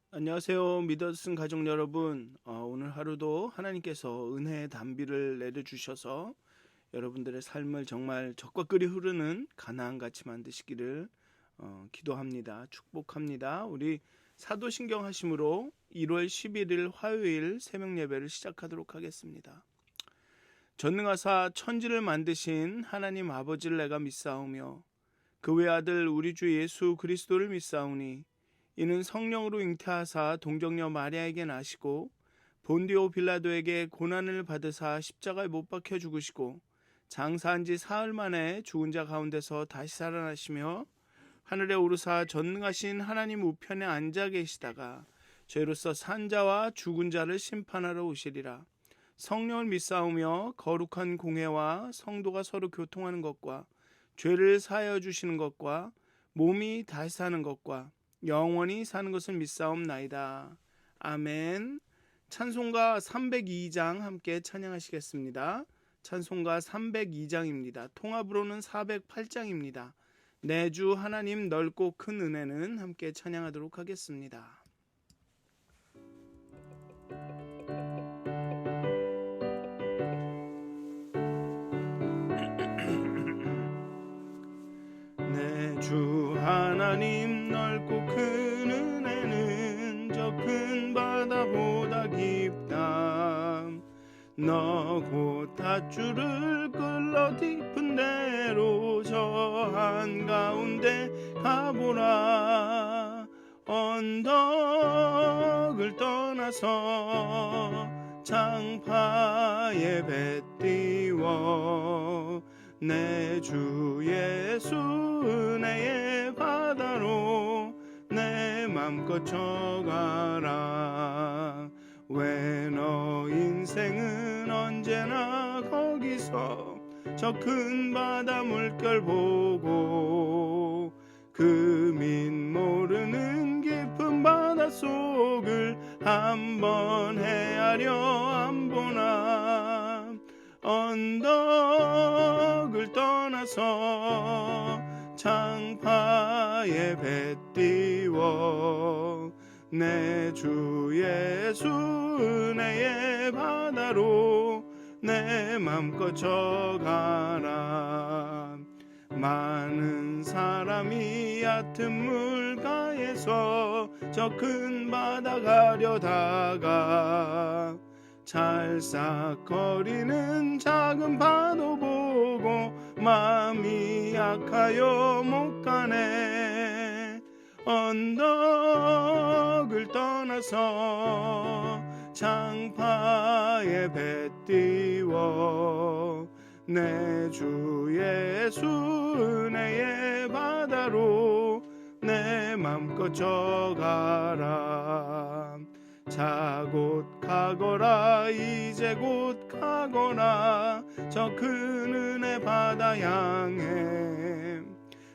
안녕하세요. 믿어쓴 가족 여러분. 오늘 하루도 하나님께서 은혜의 단비를 내려주셔서 여러분들의 삶을 정말 적과 꿀이 흐르는 가나안같이 만드시기를 기도합니다. 축복합니다. 우리 사도신경 하심으로 1월 11일 화요일 새벽 예배를 시작하도록 하겠습니다. 전능하사 천지를 만드신 하나님 아버지를 내가 믿사오며 그 외아들 우리 주 예수 그리스도를 믿사오니 이는 성령으로 잉태하사 동정녀 마리아에게 나시고 본디오 빌라도에게 고난을 받으사 십자가에 못 박혀 죽으시고 장사한 지 사흘 만에 죽은 자 가운데서 다시 살아나시며 하늘에 오르사 전능하신 하나님 우편에 앉아 계시다가 죄로서 산 자와 죽은 자를 심판하러 오시리라. 성령을 믿사오며 거룩한 공회와 성도가 서로 교통하는 것과 죄를 사하여 주시는 것과 몸이 다시 사는 것과 영원히 사는 것을 믿사옵나이다. 아멘. 찬송가 302장 함께 찬양하시겠습니다. 찬송가 302장입니다. 통합으로는 408장입니다. 내 주 하나님 넓고 큰 은혜는 함께 찬양하도록 하겠습니다. 내 주 하나님 넓고 큰 은혜는 저 큰 바다보다 깊다. 너 곧 닷줄을 끌러 깊은 데로 저 한가운데 가보라. 언덕을 떠나서 장파에 배 띄워 내 주 예수 은혜의 바다로 내 맘껏 쳐가라. 왜 너 인생은 언제나 거기서 저 큰 바다 물결 보고 그 밑 모르는 깊은 바닷속을 한번 헤아려 안 보나. 언덕을 떠나서 장파에 배 띄워 내 주 예수 은혜의 바다로 내 맘껏 쳐가라. 많은 사람이 얕은 물가에서 저 큰 바다 가려다가 찰싹거리는 작은 파도 보고 마음이 약하여 못 가네. 언덕을 떠나서 장파에 배 띄워 내 주 예수 은혜의 바다로 내 맘껏 쳐가라. 자 곧 가거라 이제 곧 가거라 저 큰 은혜 바다 향해.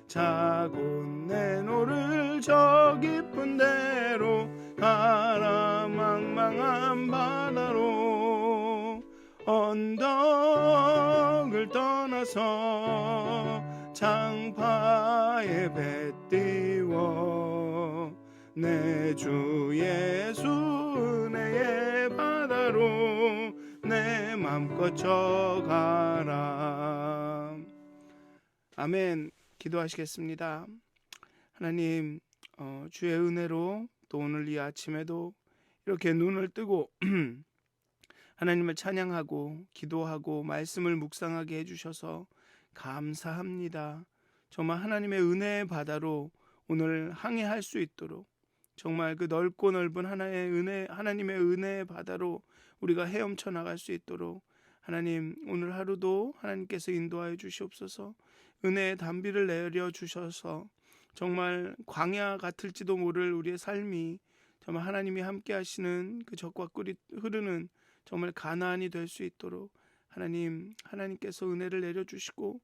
자 곧 내노를 저 깊은 데로 가라. 망망한 바다로 언덕을 떠나서 장파에 배 띄워 내 주 예수 은혜의 바다로 내 맘껏 쳐가라. 아멘. 기도하시겠습니다. 하나님, 주의 은혜로 또 오늘 이 아침에도 이렇게 눈을 뜨고 하나님을 찬양하고 기도하고 말씀을 묵상하게 해주셔서 감사합니다. 정말 하나님의 은혜의 바다로 오늘 항해할 수 있도록 정말 그 넓고 넓은 하나님의 은혜의 바다로 우리가 헤엄쳐 나갈 수 있도록 하나님 오늘 하루도 하나님께서 인도하여 주시옵소서. 은혜의 단비를 내려주셔서 정말 광야 같을지도 모를 우리의 삶이 정말 하나님이 함께 하시는 그 적과 꿀이 흐르는 정말 가나안이 될 수 있도록 하나님께서 은혜를 내려주시고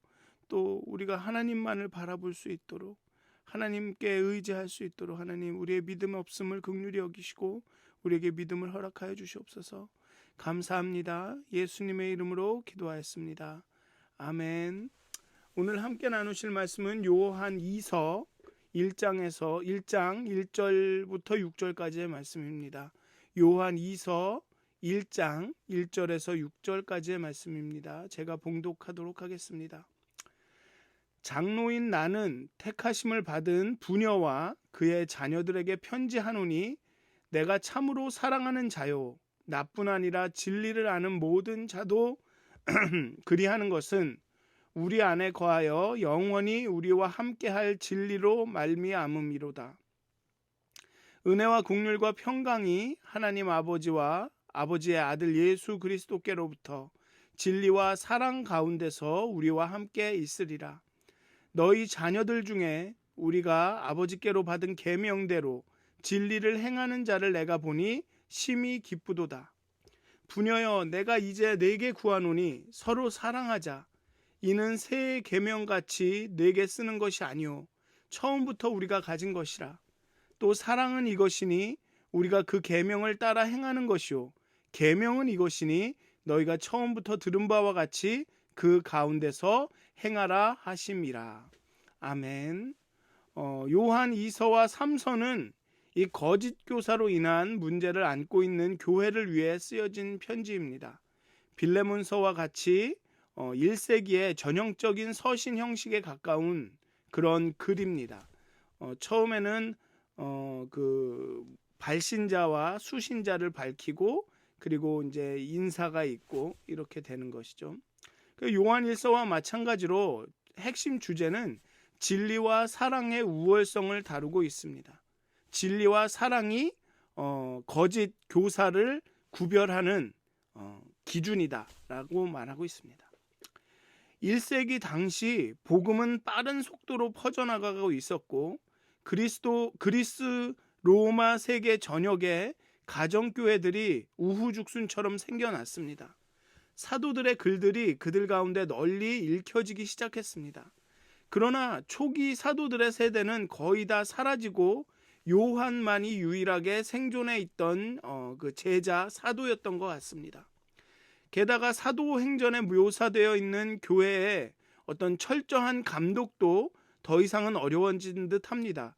또 우리가 하나님만을 바라볼 수 있도록 하나님께 의지할 수 있도록 하나님 우리의 믿음 없음을 긍휼히 여기시고 우리에게 믿음을 허락하여 주시옵소서. 감사합니다. 예수님의 이름으로 기도하였습니다. 아멘. 오늘 함께 나누실 말씀은 요한 2서 1장 1절부터 6절까지의 말씀입니다. 요한 2서 1장 1절에서 6절까지의 말씀입니다. 제가 봉독하도록 하겠습니다. 장로인 나는 택하심을 받은 부녀와 그의 자녀들에게 편지하노니 내가 참으로 사랑하는 자요 나뿐 아니라 진리를 아는 모든 자도 그리하는 것은 우리 안에 거하여 영원히 우리와 함께할 진리로 말미암음이로다. 은혜와 긍휼과 평강이 하나님 아버지와 아버지의 아들 예수 그리스도께로부터 진리와 사랑 가운데서 우리와 함께 있으리라. 너희 자녀들 중에 우리가 아버지께로 받은 계명대로 진리를 행하는 자를 내가 보니 심히 기쁘도다. 부녀여, 내가 이제 네게 구하노니 서로 사랑하자. 이는 새 계명같이 네게 쓰는 것이 아니요 처음부터 우리가 가진 것이라. 또 사랑은 이것이니 우리가 그 계명을 따라 행하는 것이요 계명은 이것이니 너희가 처음부터 들은 바와 같이 그 가운데서 행하라 하심이라. 아멘. 요한 2서와 3서는 이 거짓 교사로 인한 문제를 안고 있는 교회를 위해 쓰여진 편지입니다. 빌레몬서와 같이 1세기의 전형적인 서신 형식에 가까운 그런 글입니다. 처음에는 그 발신자와 수신자를 밝히고 그리고 이제 인사가 있고 이렇게 되는 것이죠. 요한 1서와 마찬가지로 핵심 주제는 진리와 사랑의 우월성을 다루고 있습니다. 진리와 사랑이 거짓 교사를 구별하는 기준이다라고 말하고 있습니다. 1세기 당시 복음은 빠른 속도로 퍼져나가고 있었고 그리스 로마 세계 전역에 가정교회들이 우후죽순처럼 생겨났습니다. 사도들의 글들이 그들 가운데 널리 읽혀지기 시작했습니다. 그러나 초기 사도들의 세대는 거의 다 사라지고 요한만이 유일하게 생존해 있던 그 제자 사도였던 것 같습니다. 게다가 사도행전에 묘사되어 있는 교회의 어떤 철저한 감독도 더 이상은 어려워진 듯합니다.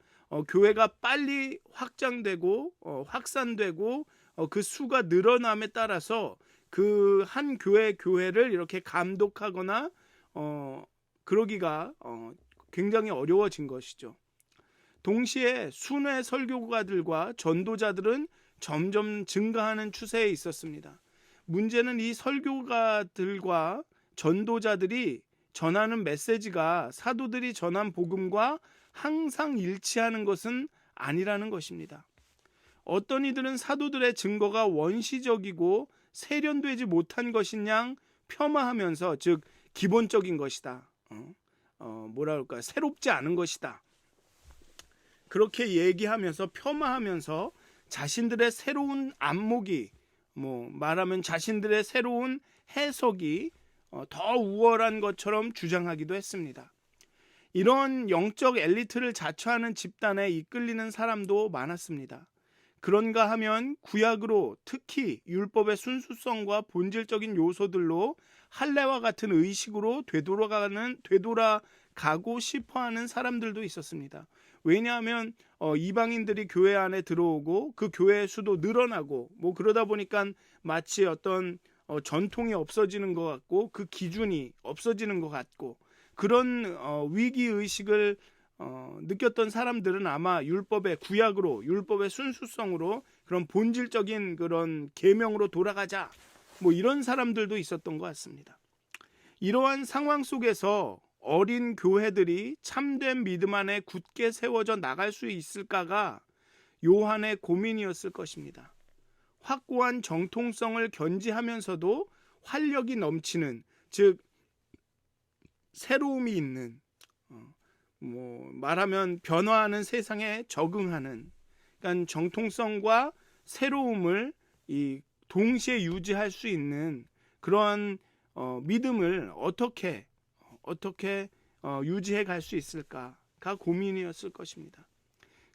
교회가 빨리 확장되고 확산되고 그 수가 늘어남에 따라서 그 한 교회를 이렇게 감독하거나 그러기가 굉장히 어려워진 것이죠. 동시에 순회 설교가들과 전도자들은 점점 증가하는 추세에 있었습니다. 문제는 이 설교가들과 전도자들이 전하는 메시지가 사도들이 전한 복음과 항상 일치하는 것은 아니라는 것입니다. 어떤 이들은 사도들의 증거가 원시적이고 세련되지 못한 것인 양 폄하하면서 즉 기본적인 것이다. 새롭지 않은 것이다. 그렇게 얘기하면서 폄하하면서 자신들의 새로운 안목이 말하면 자신들의 새로운 해석이 더 우월한 것처럼 주장하기도 했습니다. 이런 영적 엘리트를 자처하는 집단에 이끌리는 사람도 많았습니다. 그런가 하면 구약으로 특히 율법의 순수성과 본질적인 요소들로 할례와 같은 의식으로 되돌아가고 싶어하는 사람들도 있었습니다. 왜냐하면 이방인들이 교회 안에 들어오고 그 교회의 수도 늘어나고 그러다 보니까 마치 어떤 전통이 없어지는 것 같고 그 기준이 없어지는 것 같고 그런 위기의식을 느꼈던 사람들은 아마 율법의 순수성으로 그런 본질적인 그런 계명으로 돌아가자 이런 사람들도 있었던 것 같습니다. 이러한 상황 속에서 어린 교회들이 참된 믿음 안에 굳게 세워져 나갈 수 있을까가 요한의 고민이었을 것입니다. 확고한 정통성을 견지하면서도 활력이 넘치는, 즉 새로움이 있는, 말하면 변화하는 세상에 적응하는, 그러니까 정통성과 새로움을 동시에 유지할 수 있는 그런 믿음을 어떻게 유지해 갈 수 있을까가 고민이었을 것입니다.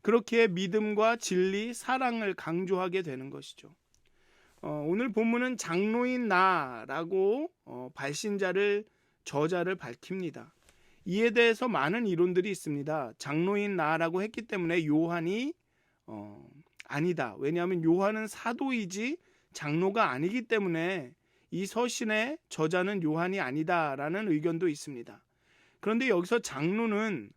그렇게 믿음과 진리, 사랑을 강조하게 되는 것이죠. 오늘 본문은 장로인 나라고 발신자를 저자를 밝힙니다. 이에 대해서 많은 이론들이 있습니다. 장로인 나라고 했기 때문에 요한이 아니다. 왜냐하면 요한은 사도이지 장로가 아니기 때문에 이 서신의 저자는 요한이 아니다라는 의견도 있습니다. 그런데 여기서 장로는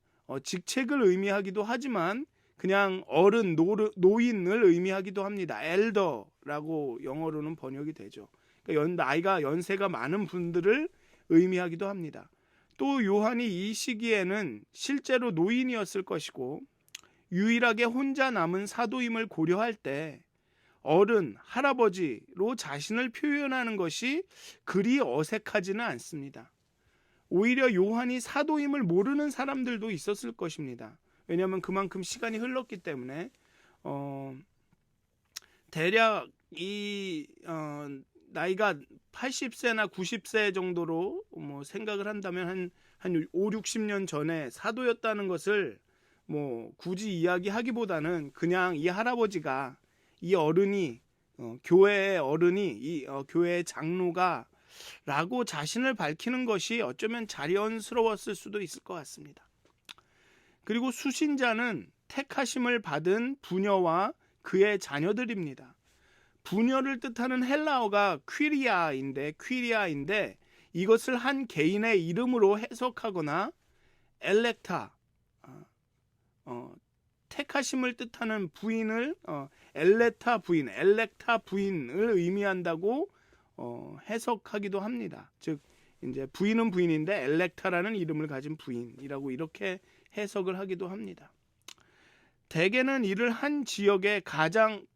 직책을 의미하기도 하지만 그냥 어른, 노인을 의미하기도 합니다. 엘더라고 영어로는 번역이 되죠. 그러니까 연세가 많은 분들을 의미하기도 합니다. 또 요한이 이 시기에는 실제로 노인이었을 것이고 유일하게 혼자 남은 사도임을 고려할 때 어른, 할아버지로 자신을 표현하는 것이 그리 어색하지는 않습니다. 오히려 요한이 사도임을 모르는 사람들도 있었을 것입니다. 왜냐하면 그만큼 시간이 흘렀기 때문에 대략 이 나이가 80세나 90세 정도로 생각을 한다면 한 5, 60년 전에 사도였다는 것을 굳이 이야기하기보다는 그냥 이 할아버지가 이 어른이 교회의 어른이 교회의 장로가 라고 자신을 밝히는 것이 어쩌면 자연스러웠을 수도 있을 것 같습니다. 그리고 수신자는 택하심을 받은 부녀와 그의 자녀들입니다. 부녀를 뜻하는 헬라어가 퀴리아인데 이것을 한 개인의 이름으로 해석하거나 엘렉타, 택하심을 뜻하는 부인을 엘렉타 부인을 의미한다고 해석하기도 합니다. 즉 이제 부인은 부인인데 엘렉타라는 이름을 가진 부인이라고 이렇게 해석을 하기도 합니다. 대개는 이를 한 지역의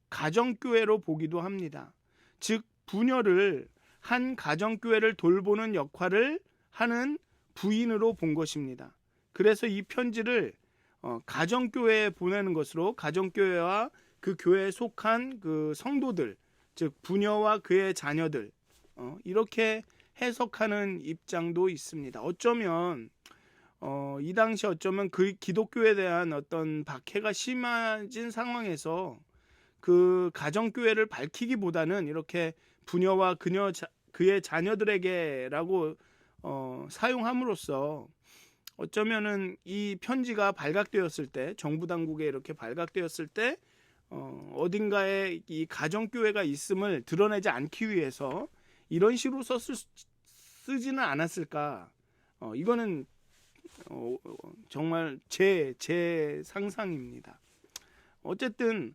가정교회로 보기도 합니다. 즉 부녀를 한 가정교회를 돌보는 역할을 하는 부인으로 본 것입니다. 그래서 이 편지를 가정교회에 보내는 것으로 가정교회와 그 교회에 속한 그 성도들, 즉 부녀와 그의 자녀들 이렇게 해석하는 입장도 있습니다. 어쩌면 이 당시 어쩌면 그 기독교에 대한 어떤 박해가 심해진 상황에서 그 가정교회를 밝히기보다는 이렇게 부녀와 그의 자녀들에게라고 사용함으로써 어쩌면은 이 편지가 발각되었을 때 정부 당국에 이렇게 발각되었을 때 어딘가에 이 가정교회가 있음을 드러내지 않기 위해서 이런 식으로 쓰지는 않았을까. 이거는 정말 제 상상입니다. 어쨌든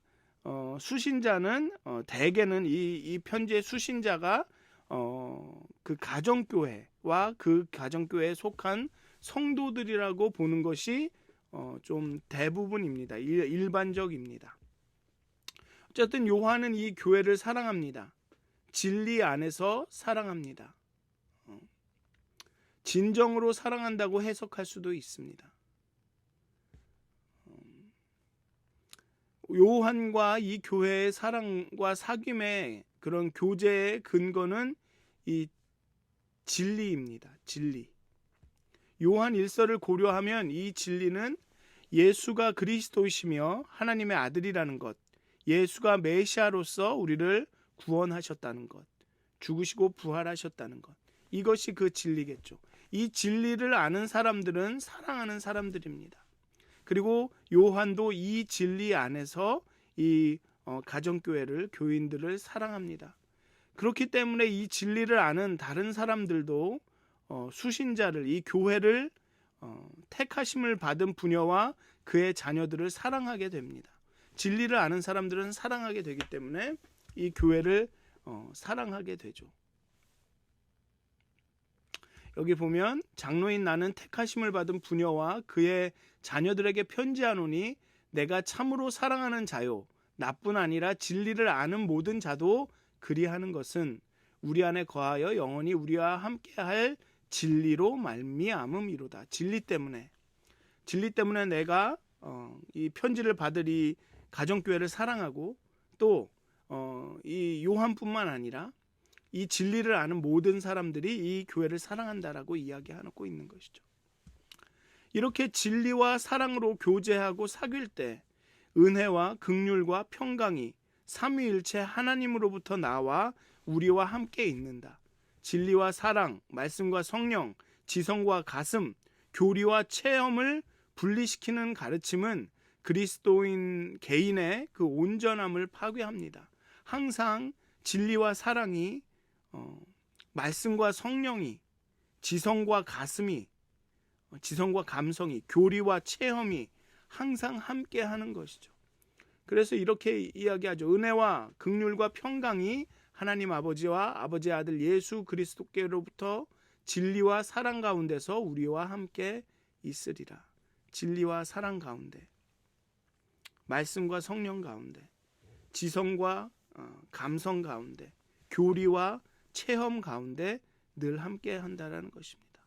수신자는 대개는 이 편지의 수신자가 그 가정교회와 그 가정교회에 속한 성도들이라고 보는 것이 좀 대부분입니다. 일반적입니다. 어쨌든 요한은 이 교회를 사랑합니다. 진리 안에서 사랑합니다. 진정으로 사랑한다고 해석할 수도 있습니다. 요한과 이 교회의 사랑과 사귐의 그런 교제의 근거는 이 진리입니다. 진리. 요한 1서를 고려하면 이 진리는 예수가 그리스도이시며 하나님의 아들이라는 것, 예수가 메시아로서 우리를 구원하셨다는 것, 죽으시고 부활하셨다는 것, 이것이 그 진리겠죠. 이 진리를 아는 사람들은 사랑하는 사람들입니다. 그리고 요한도 이 진리 안에서 이 가정교회를, 교인들을 사랑합니다. 그렇기 때문에 이 진리를 아는 다른 사람들도 수신자를, 이 교회를 택하심을 받은 부녀와 그의 자녀들을 사랑하게 됩니다. 진리를 아는 사람들은 사랑하게 되기 때문에 이 교회를 사랑하게 되죠. 여기 보면 장로인 나는 택하심을 받은 부녀와 그의 자녀들에게 편지하노니 내가 참으로 사랑하는 자요 나뿐 아니라 진리를 아는 모든 자도 그리하는 것은 우리 안에 거하여 영원히 우리와 함께할 진리로 말미암음이로다. 진리 때문에 내가 이 편지를 받을 이 가정교회를 사랑하고 또 이 요한뿐만 아니라 이 진리를 아는 모든 사람들이 이 교회를 사랑한다라고 이야기하고 있는 것이죠. 이렇게 진리와 사랑으로 교제하고 사귈 때 은혜와 긍휼과 평강이 삼위일체 하나님으로부터 나와 우리와 함께 있는다. 진리와 사랑, 말씀과 성령, 지성과 가슴, 교리와 체험을 분리시키는 가르침은 그리스도인 개인의 그 온전함을 파괴합니다. 항상 진리와 사랑이 말씀과 성령이 지성과 감성이 교리와 체험이 항상 함께 하는 것이죠. 그래서 이렇게 이야기하죠. 은혜와 긍휼과 평강이 하나님 아버지와 아버지의 아들 예수 그리스도께로부터 진리와 사랑 가운데서 우리와 함께 있으리라. 진리와 사랑 가운데, 말씀과 성령 가운데, 지성과 감성 가운데, 교리와 체험 가운데 늘 함께 한다라는 것입니다.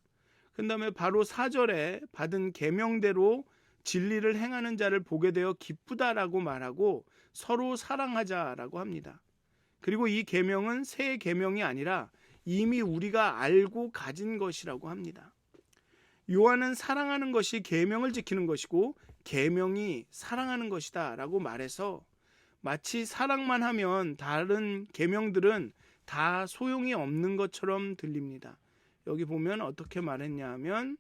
그 다음에 바로 4절에 받은 계명대로 진리를 행하는 자를 보게 되어 기쁘다라고 말하고 서로 사랑하자라고 합니다. 그리고 이 계명은 새 계명이 아니라 이미 우리가 알고 가진 것이라고 합니다. 요한은 사랑하는 것이 계명을 지키는 것이고 계명이 사랑하는 것이다 라고 말해서 마치 사랑만 하면 다른 계명들은 다 소용이 없는 것처럼 들립니다. 여기 보면 어떻게 말했냐 하면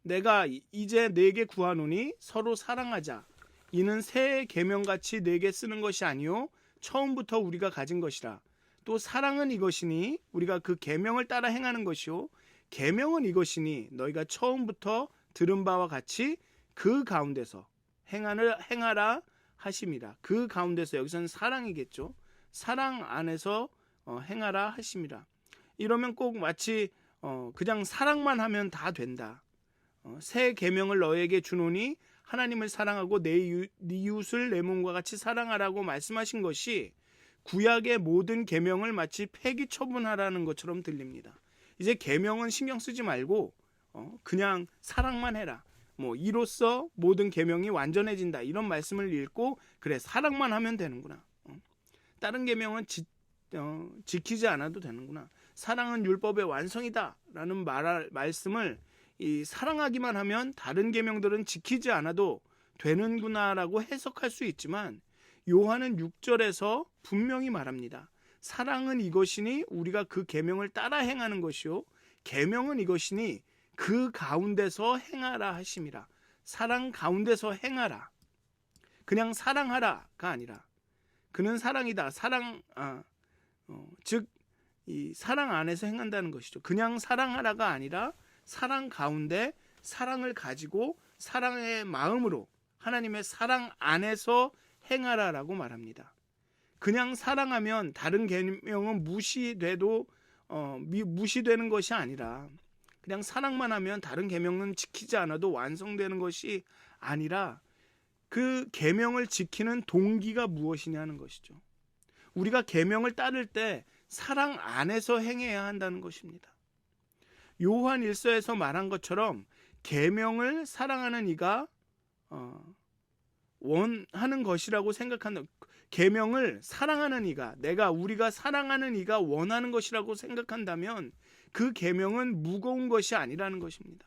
내가 이제 네게 구하노니 서로 사랑하자. 이는 새 계명같이 네게 쓰는 것이 아니요 처음부터 우리가 가진 것이라. 또 사랑은 이것이니 우리가 그 계명을 따라 행하는 것이요 계명은 이것이니 너희가 처음부터 들은 바와 같이 그 가운데서 행하라 하심이라. 그 가운데서, 여기서는 사랑이겠죠. 사랑 안에서 행하라 하심이라. 이러면 꼭 마치 그냥 사랑만 하면 다 된다. 새 계명을 너에게 주노니 하나님을 사랑하고 내 이웃을 내 몸과 같이 사랑하라고 말씀하신 것이 구약의 모든 계명을 마치 폐기 처분하라는 것처럼 들립니다. 이제 계명은 신경 쓰지 말고 그냥 사랑만 해라. 이로써 모든 계명이 완전해진다. 이런 말씀을 읽고 그래 사랑만 하면 되는구나. 다른 계명은 지키지 않아도 되는구나. 사랑은 율법의 완성이다 라는 말씀을 사랑하기만 하면 다른 계명들은 지키지 않아도 되는구나 라고 해석할 수 있지만 요한은 6절에서 분명히 말합니다. 사랑은 이것이니 우리가 그 계명을 따라 행하는 것이요 계명은 이것이니 그 가운데서 행하라 하심이라. 사랑 가운데서 행하라. 그냥 사랑하라가 아니라 그는 사랑이다. 즉 이 사랑 안에서 행한다는 것이죠. 그냥 사랑하라가 아니라 사랑 가운데 사랑을 가지고 사랑의 마음으로 하나님의 사랑 안에서 행하라라고 말합니다. 그냥 사랑하면 다른 계명은 무시되는 것이 아니라 그냥 사랑만 하면 다른 계명은 지키지 않아도 완성되는 것이 아니라 그 계명을 지키는 동기가 무엇이냐는 것이죠. 우리가 계명을 따를 때 사랑 안에서 행해야 한다는 것입니다. 요한 1서에서 말한 것처럼 계명을 사랑하는 이가 원하는 것이라고 생각한다. 계명을 사랑하는 이가, 우리가 사랑하는 이가 원하는 것이라고 생각한다면 그 계명은 무거운 것이 아니라는 것입니다.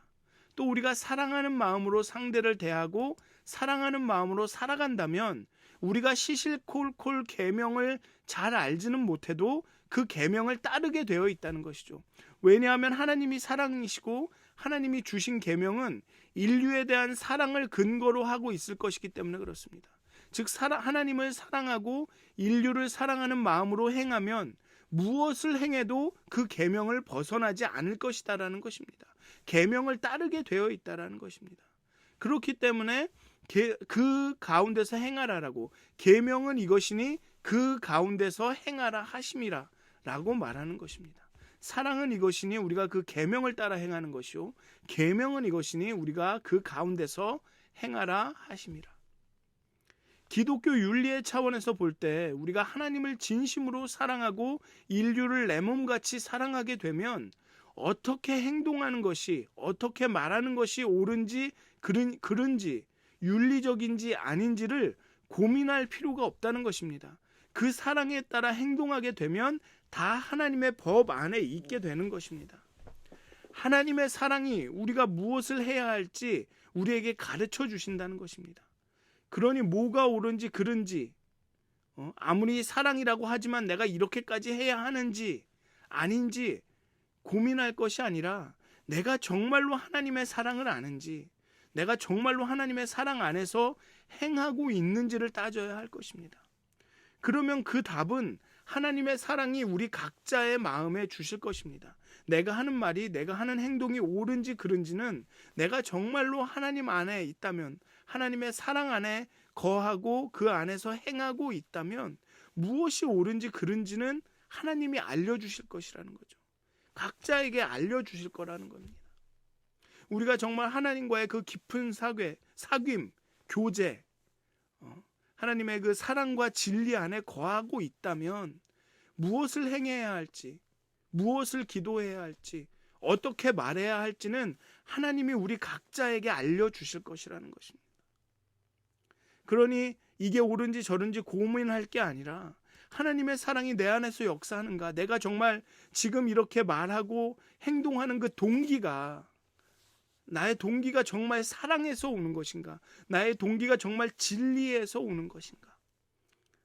또 우리가 사랑하는 마음으로 상대를 대하고 사랑하는 마음으로 살아간다면 우리가 시실콜콜 계명을 잘 알지는 못해도 그 계명을 따르게 되어 있다는 것이죠. 왜냐하면 하나님이 사랑이시고 하나님이 주신 계명은 인류에 대한 사랑을 근거로 하고 있을 것이기 때문에 그렇습니다. 즉 하나님을 사랑하고 인류를 사랑하는 마음으로 행하면 무엇을 행해도 그 계명을 벗어나지 않을 것이다라는 것입니다. 계명을 따르게 되어 있다라는 것입니다. 그렇기 때문에 그 가운데서 행하라라고, 계명은 이것이니 그 가운데서 행하라 하심이라 라고 말하는 것입니다. 사랑은 이것이니 우리가 그 계명을 따라 행하는 것이요 계명은 이것이니 우리가 그 가운데서 행하라 하심이라. 기독교 윤리의 차원에서 볼 때 우리가 하나님을 진심으로 사랑하고 인류를 내 몸같이 사랑하게 되면 어떻게 행동하는 것이, 어떻게 말하는 것이 옳은지 그른지 윤리적인지 아닌지를 고민할 필요가 없다는 것입니다. 그 사랑에 따라 행동하게 되면 다 하나님의 법 안에 있게 되는 것입니다. 하나님의 사랑이 우리가 무엇을 해야 할지 우리에게 가르쳐 주신다는 것입니다. 그러니 뭐가 옳은지 그른지, 아무리 사랑이라고 하지만 내가 이렇게까지 해야 하는지 아닌지 고민할 것이 아니라 내가 정말로 하나님의 사랑을 아는지, 내가 정말로 하나님의 사랑 안에서 행하고 있는지를 따져야 할 것입니다. 그러면 그 답은 하나님의 사랑이 우리 각자의 마음에 주실 것입니다. 내가 하는 말이, 내가 하는 행동이 옳은지 그른지는 내가 정말로 하나님 안에 있다면, 하나님의 사랑 안에 거하고 그 안에서 행하고 있다면 무엇이 옳은지 그른지는 하나님이 알려주실 것이라는 거죠. 각자에게 알려주실 거라는 겁니다. 우리가 정말 하나님과의 그 깊은 사귐, 교제, 하나님의 그 사랑과 진리 안에 거하고 있다면 무엇을 행해야 할지, 무엇을 기도해야 할지, 어떻게 말해야 할지는 하나님이 우리 각자에게 알려주실 것이라는 것입니다. 그러니 이게 옳은지 저른지 고민할 게 아니라 하나님의 사랑이 내 안에서 역사하는가, 내가 정말 지금 이렇게 말하고 행동하는 그 동기가, 나의 동기가 정말 사랑에서 오는 것인가, 나의 동기가 정말 진리에서 오는 것인가,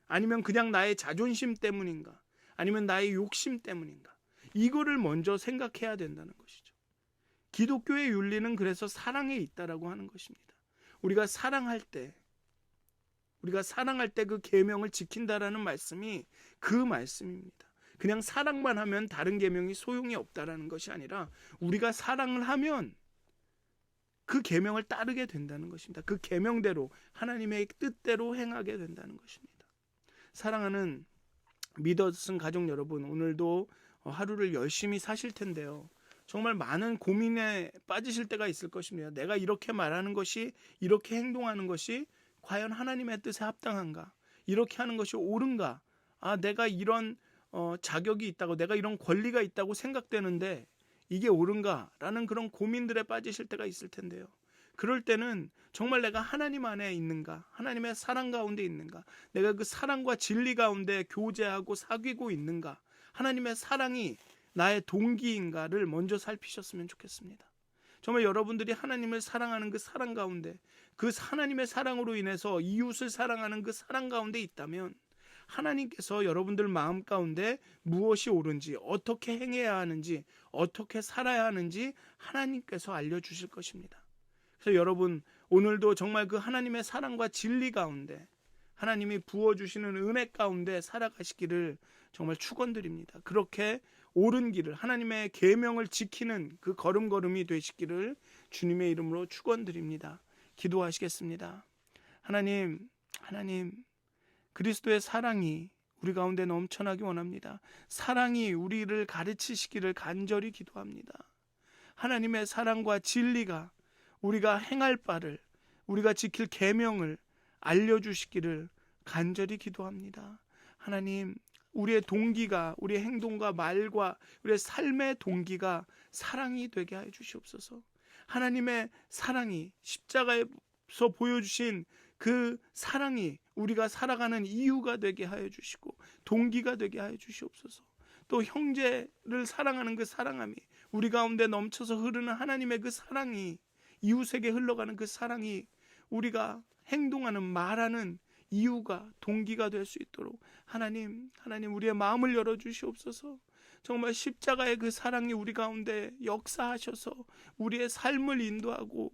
아니면 그냥 나의 자존심 때문인가, 아니면 나의 욕심 때문인가, 이거를 먼저 생각해야 된다는 것이죠. 기독교의 윤리는 그래서 사랑에 있다라고 하는 것입니다. 우리가 사랑할 때 그 계명을 지킨다라는 말씀이 그 말씀입니다. 그냥 사랑만 하면 다른 계명이 소용이 없다라는 것이 아니라 우리가 사랑을 하면 그 계명을 따르게 된다는 것입니다. 그 계명대로, 하나님의 뜻대로 행하게 된다는 것입니다. 사랑하는 믿었은 가족 여러분, 오늘도 하루를 열심히 사실 텐데요. 정말 많은 고민에 빠지실 때가 있을 것입니다. 내가 이렇게 말하는 것이, 이렇게 행동하는 것이 과연 하나님의 뜻에 합당한가? 이렇게 하는 것이 옳은가? 내가 이런 자격이 있다고, 내가 이런 권리가 있다고 생각되는데 이게 옳은가? 라는 그런 고민들에 빠지실 때가 있을 텐데요. 그럴 때는 정말 내가 하나님 안에 있는가? 하나님의 사랑 가운데 있는가? 내가 그 사랑과 진리 가운데 교제하고 사귀고 있는가? 하나님의 사랑이 나의 동기인가를 먼저 살피셨으면 좋겠습니다. 정말 여러분들이 하나님을 사랑하는 그 사랑 가운데, 그 하나님의 사랑으로 인해서 이웃을 사랑하는 그 사랑 가운데 있다면 하나님께서 여러분들 마음 가운데 무엇이 옳은지, 어떻게 행해야 하는지, 어떻게 살아야 하는지 하나님께서 알려주실 것입니다. 그래서 여러분, 오늘도 정말 그 하나님의 사랑과 진리 가운데, 하나님이 부어주시는 은혜 가운데 살아가시기를 정말 축원드립니다. 그렇게 옳은 길을, 하나님의 계명을 지키는 그 걸음걸음이 되시기를 주님의 이름으로 축원드립니다. 기도하시겠습니다. 하나님, 그리스도의 사랑이 우리 가운데 넘쳐나기 원합니다. 사랑이 우리를 가르치시기를 간절히 기도합니다. 하나님의 사랑과 진리가 우리가 행할 바를, 우리가 지킬 계명을 알려주시기를 간절히 기도합니다. 하나님, 우리의 동기가, 우리의 행동과 말과 우리의 삶의 동기가 사랑이 되게 해 주시옵소서. 하나님의 사랑이, 십자가에서 보여주신 그 사랑이 우리가 살아가는 이유가 되게 하여 주시고 동기가 되게 하여 주시옵소서. 또 형제를 사랑하는 그 사랑함이, 우리 가운데 넘쳐서 흐르는 하나님의 그 사랑이, 이웃에게 흘러가는 그 사랑이 우리가 행동하는, 말하는 이유가, 동기가 될 수 있도록 하나님 우리의 마음을 열어주시옵소서. 정말 십자가의 그 사랑이 우리 가운데 역사하셔서 우리의 삶을 인도하고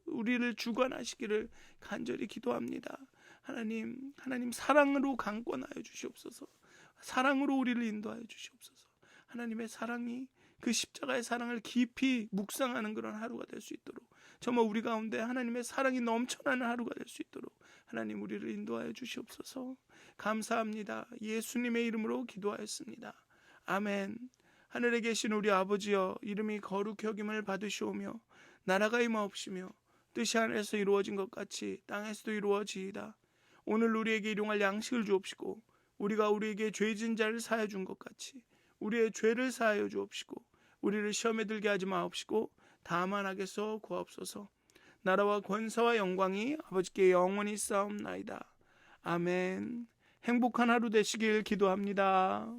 우리를 주관하시기를 간절히 기도합니다. 하나님 사랑으로 강권하여 주시옵소서. 사랑으로 우리를 인도하여 주시옵소서. 하나님의 사랑이, 그 십자가의 사랑을 깊이 묵상하는 그런 하루가 될 수 있도록, 정말 우리 가운데 하나님의 사랑이 넘쳐나는 하루가 될 수 있도록 하나님 우리를 인도하여 주시옵소서. 감사합니다. 예수님의 이름으로 기도하였습니다. 아멘. 하늘에 계신 우리 아버지여, 이름이 거룩히 여김을 받으시오며 나라가 임하옵시며 뜻이 하늘에서 이루어진 것 같이 땅에서도 이루어지이다. 오늘 우리에게 일용할 양식을 주옵시고 우리가 우리에게 죄진 자를 사하여 준 것 같이 우리의 죄를 사하여 주옵시고 우리를 시험에 들게 하지 마옵시고 다만 악에서 구하옵소서. 나라와 권세와 영광이 아버지께 영원히 쌓옵나이다. 아멘. 행복한 하루 되시길 기도합니다.